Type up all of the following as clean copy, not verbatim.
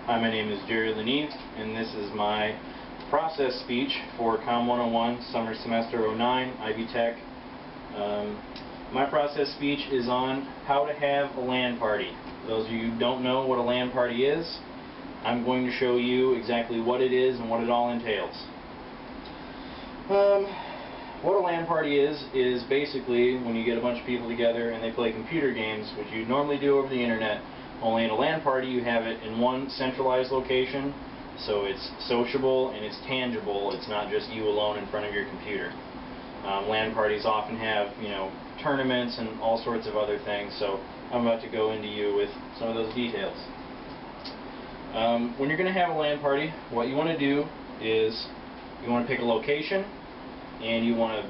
Hi, my name is Jerry Leneve, and this is my process speech for COMM101, Summer Semester 09, IVYTECH. My process speech is on how to have a LAN party. For those of you who don't know what a LAN party is, I'm going to show you exactly what it is and what it all entails. What a LAN party is basically when you get a bunch of people together and they play computer games, which you normally do over the internet. Only in a LAN party you have it in one centralized location, so it's sociable and it's tangible. It's not just you alone in front of your computer. LAN parties often have, tournaments and all sorts of other things, so I'm about to go into you with some of those details. When you're going to have a LAN party, what you want to do is you want to pick a location and you want to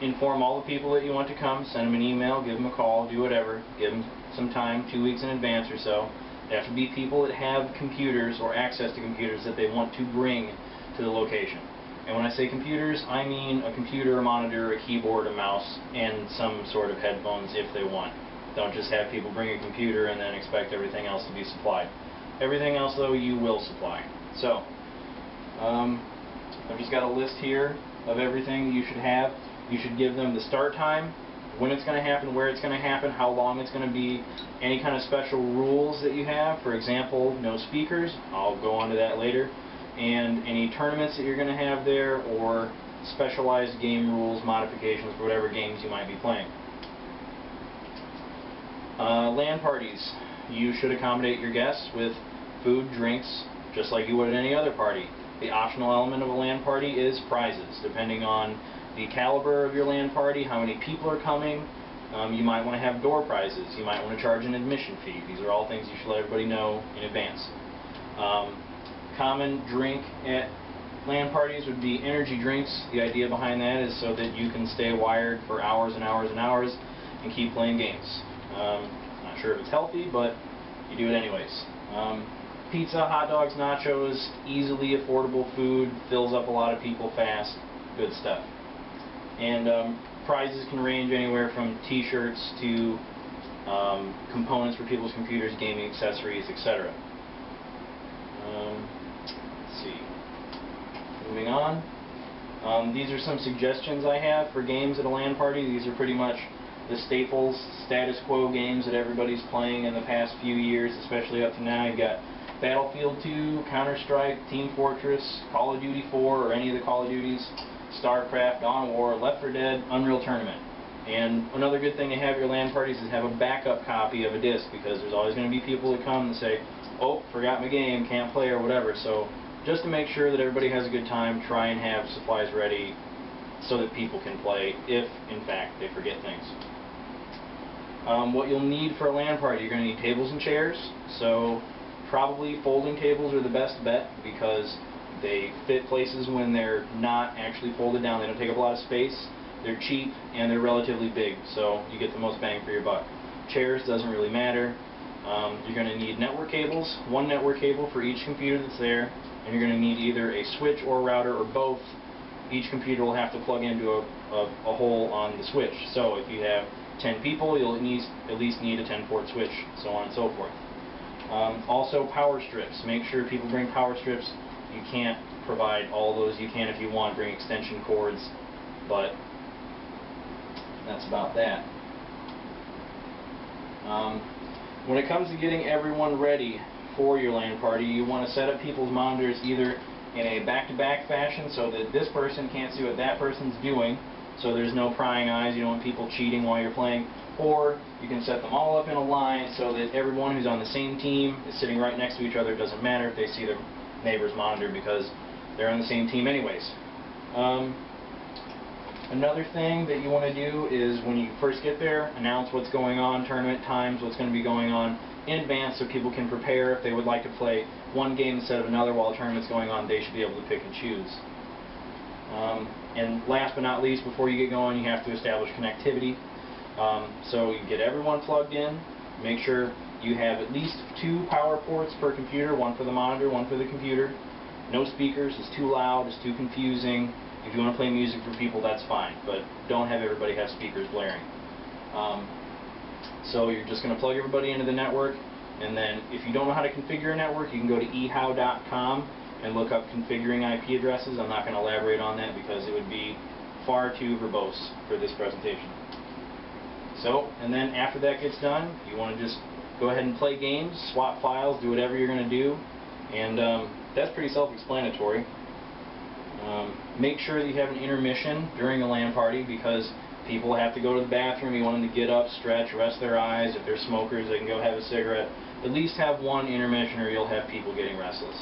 inform all the people that you want to come, send them an email, give them a call, do whatever, give them some time, 2 weeks in advance or so. They have to be people that have computers or access to computers that they want to bring to the location. And when I say computers, I mean a computer, a monitor, a keyboard, a mouse, and some sort of headphones if they want. Don't just have people bring a computer and then expect everything else to be supplied. Everything else, though, you will supply. So, I've just got a list here of everything you should have. You should give them the start time, when it's going to happen, where it's going to happen, how long it's going to be, any kind of special rules that you have. For example, no speakers. I'll go on to that later. And any tournaments that you're going to have there, or specialized game rules, modifications for whatever games you might be playing. LAN parties. You should accommodate your guests with food, drinks, just like you would at any other party. The optional element of a LAN party is prizes, depending on the caliber of your LAN party, how many people are coming. You might want to have door prizes. You might want to charge an admission fee. These are all things you should let everybody know in advance. Common drink at LAN parties would be energy drinks. The idea behind that is so that you can stay wired for hours and hours and hours and keep playing games. Not sure if it's healthy, but you do it anyways. Pizza, hot dogs, nachos, easily affordable food, fills up a lot of people fast, good stuff. And prizes can range anywhere from t-shirts to components for people's computers, gaming accessories, etc. Let's see. Moving on. These are some suggestions I have for games at a LAN party. These are pretty much the staples, status quo games that everybody's playing in the past few years, especially up to now. You've got Battlefield 2, Counter-Strike, Team Fortress, Call of Duty 4, or any of the Call of Duties, StarCraft, Dawn of War, Left 4 Dead, Unreal Tournament. And another good thing to have at your LAN parties is have a backup copy of a disc, because there's always going to be people that come and say, oh, forgot my game, can't play, or whatever. So just to make sure that everybody has a good time, try and have supplies ready so that people can play if, in fact, they forget things. What you'll need for a LAN party, you're going to need tables and chairs. So probably folding tables are the best bet, because they fit places when they're not actually folded down. They don't take up a lot of space, they're cheap, and they're relatively big, so you get the most bang for your buck. Chairs doesn't really matter. You're going to need network cables, one network cable for each computer that's there, and you're going to need either a switch or router or both. Each computer will have to plug into a hole on the switch. So if you have 10 people, you'll at least need a 10-port switch, so on and so forth. Also power strips. Make sure people bring power strips. You can't provide all those. You can if you want, bring extension cords, but that's about that. When it comes to getting everyone ready for your LAN party, you want to set up people's monitors either in a back-to-back fashion so that this person can't see what that person's doing, so there's no prying eyes. You don't want people cheating while you're playing. Or you can set them all up in a line so that everyone who's on the same team is sitting right next to each other. It doesn't matter if they see their neighbor's monitor, because they're on the same team anyways. Another thing that you want to do is when you first get there, announce what's going on, tournament times, what's going to be going on in advance, so people can prepare. If they would like to play one game instead of another while the tournament's going on, they should be able to pick and choose. And last but not least, before you get going, you have to establish connectivity. So you get everyone plugged in, make sure you have at least 2 power ports per computer, one for the monitor, one for the computer. No speakers, it's too loud, it's too confusing. If you want to play music for people, that's fine, but don't have everybody have speakers blaring. So you're just going to plug everybody into the network. And then if you don't know how to configure a network, you can go to ehow.com and look up configuring IP addresses. I'm not going to elaborate on that because it would be far too verbose for this presentation. So, and then after that gets done, you want to just go ahead and play games, swap files, do whatever you're going to do, and that's pretty self-explanatory. Make sure that you have an intermission during a LAN party because people have to go to the bathroom. You want them to get up, stretch, rest their eyes. If they're smokers, they can go have a cigarette. At least have one intermission or you'll have people getting restless.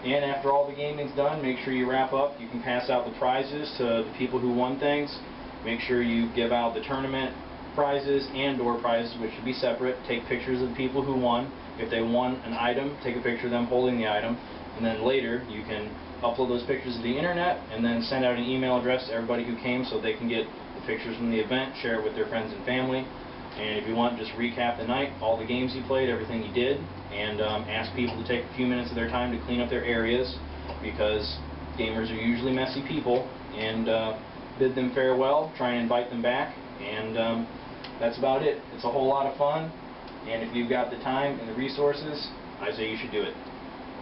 And after all the gaming's done, make sure you wrap up. You can pass out the prizes to the people who won things. Make sure you give out the tournament prizes and door prizes, which should be separate. Take pictures of the people who won. If they won an item, take a picture of them holding the item. And then later, you can upload those pictures to the internet and then send out an email address to everybody who came so they can get the pictures from the event, share it with their friends and family. And if you want, just recap the night, all the games you played, everything you did, and ask people to take a few minutes of their time to clean up their areas because gamers are usually messy people, and bid them farewell, try and invite them back, and that's about it. It's a whole lot of fun, and if you've got the time and the resources, I say you should do it.